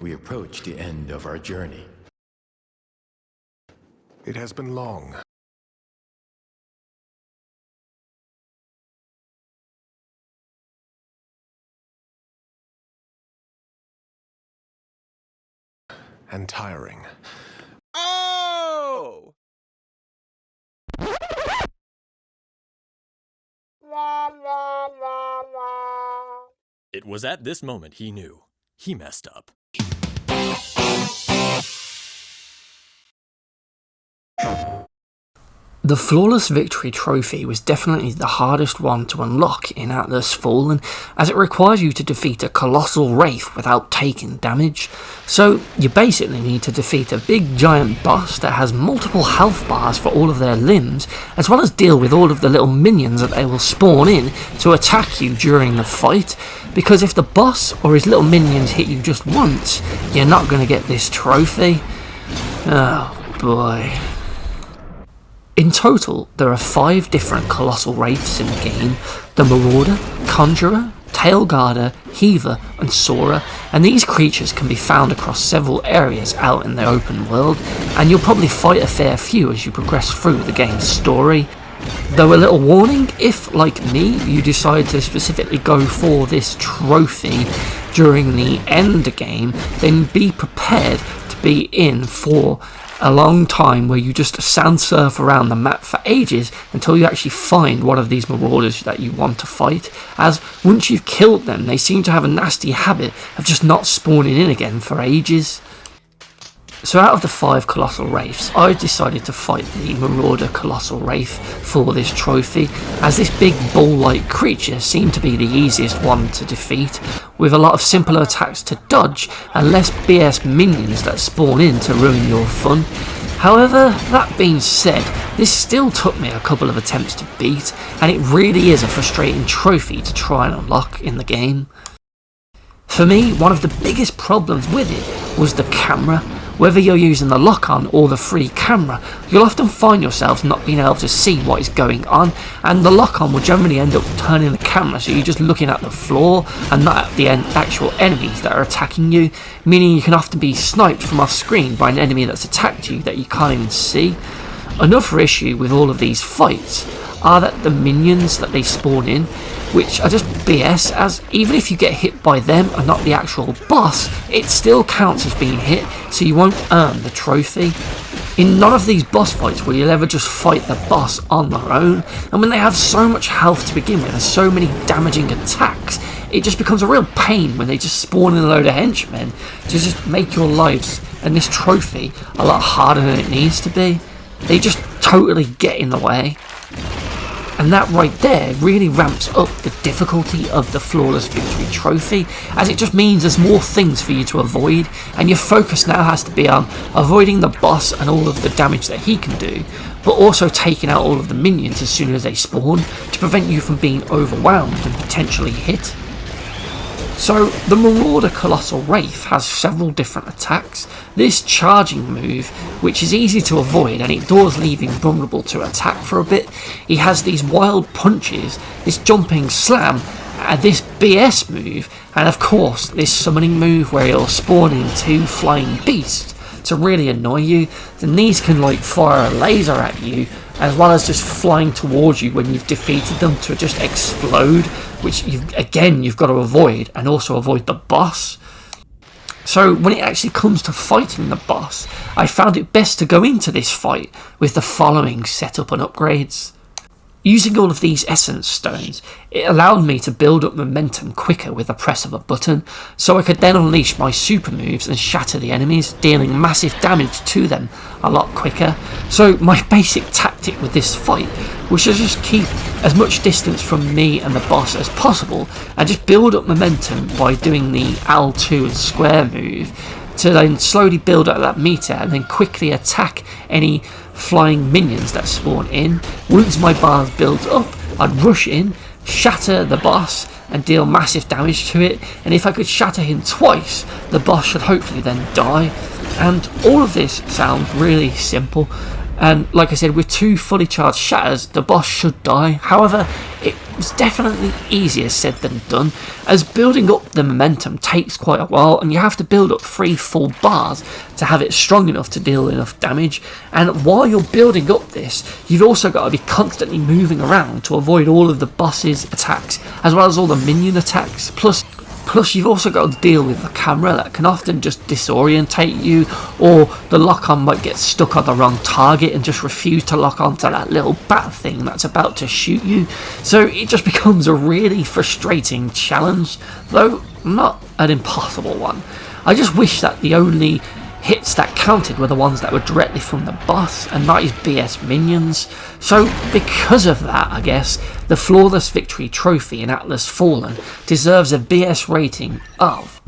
we approach the end of our journey. It has been long. And tiring. Oh! It was at this moment he knew. He messed up. The Flawless Victory trophy was definitely the hardest one to unlock in Atlas Fallen, as it requires you to defeat a colossal wraith without taking damage. So you basically need to defeat a big giant boss that has multiple health bars for all of their limbs, as well as deal with all of the little minions that they will spawn in to attack you during the fight, because if the boss or his little minions hit you just once, you're not going to get this trophy. Oh boy. In total, there are 5 different colossal wraiths in the game: the Marauder, Conjurer, Tailguarder, Heaver and Soarer, and these creatures can be found across several areas out in the open world, and you'll probably fight a fair few as you progress through the game's story. Though a little warning, if, like me, you decide to specifically go for this trophy during the end game, then be prepared to be in for a long time where you just sand surf around the map for ages until you actually find one of these marauders that you want to fight, as once you've killed them they seem to have a nasty habit of just not spawning in again for ages. So out of the 5 colossal wraiths, I decided to fight the Marauder Colossal Wraith for this trophy, as this big bull-like creature seemed to be the easiest one to defeat, with a lot of simpler attacks to dodge and less BS minions that spawn in to ruin your fun. However, that being said, this still took me a couple of attempts to beat, and it really is a frustrating trophy to try and unlock in the game. For me, one of the biggest problems with it was the camera. Whether you're using the lock-on or the free camera, you'll often find yourself not being able to see what is going on, and the lock-on will generally end up turning the camera so you're just looking at the floor and not at the actual enemies that are attacking you, meaning you can often be sniped from off screen by an enemy that's attacked you that you can't even see. Another issue with all of these fights are that the minions that they spawn in, which are just BS, as even if you get hit by them and not the actual boss, it still counts as being hit, so you won't earn the trophy. In none of these boss fights will you ever just fight the boss on their own, and when they have so much health to begin with and so many damaging attacks, it just becomes a real pain when they just spawn in a load of henchmen to just make your lives and this trophy a lot harder than it needs to be. They just totally get in the way. And that right there really ramps up the difficulty of the Flawless Victory trophy, as it just means there's more things for you to avoid, and your focus now has to be on avoiding the boss and all of the damage that he can do, but also taking out all of the minions as soon as they spawn to prevent you from being overwhelmed and potentially hit. So the Marauder Colossal Wraith has several different attacks. This charging move, which is easy to avoid and it does leave him vulnerable to attack for a bit. He has these wild punches, this jumping slam, and this BS move, and of course this summoning move where he'll spawn in 2 flying beasts to really annoy you. Then these can like fire a laser at you, as well as just flying towards you when you've defeated them to just explode, which you've got to avoid, and also avoid the boss. So when it actually comes to fighting the boss, I found it best to go into this fight with the following setup and upgrades. Using all of these essence stones, it allowed me to build up momentum quicker with the press of a button, so I could then unleash my super moves and shatter the enemies, dealing massive damage to them a lot quicker. So my basic tactic with this fight was to just keep as much distance from me and the boss as possible, and just build up momentum by doing the L2 and square move, to then slowly build up that meter and then quickly attack any flying minions that spawn in. Once my bars built up, I'd rush in, shatter the boss and deal massive damage to it, and if I could shatter him twice, the boss should hopefully then die. And all of this sounds really simple, and like I said, with 2 fully charged shatters, the boss should die. However, it was definitely easier said than done, as building up the momentum takes quite a while, and you have to build up 3 full bars to have it strong enough to deal enough damage. And while you're building up this, you've also got to be constantly moving around to avoid all of the boss's attacks, as well as all the minion attacks. Plus, you've also got to deal with the camera that can often just disorientate you, or the lock-on might get stuck on the wrong target and just refuse to lock onto that little bat thing that's about to shoot you. So it just becomes a really frustrating challenge, though not an impossible one. I just wish that the only hits that counted were the ones that were directly from the boss and not his BS minions. So because of that, I guess, the Flawless Victory trophy in Atlas Fallen deserves a BS rating of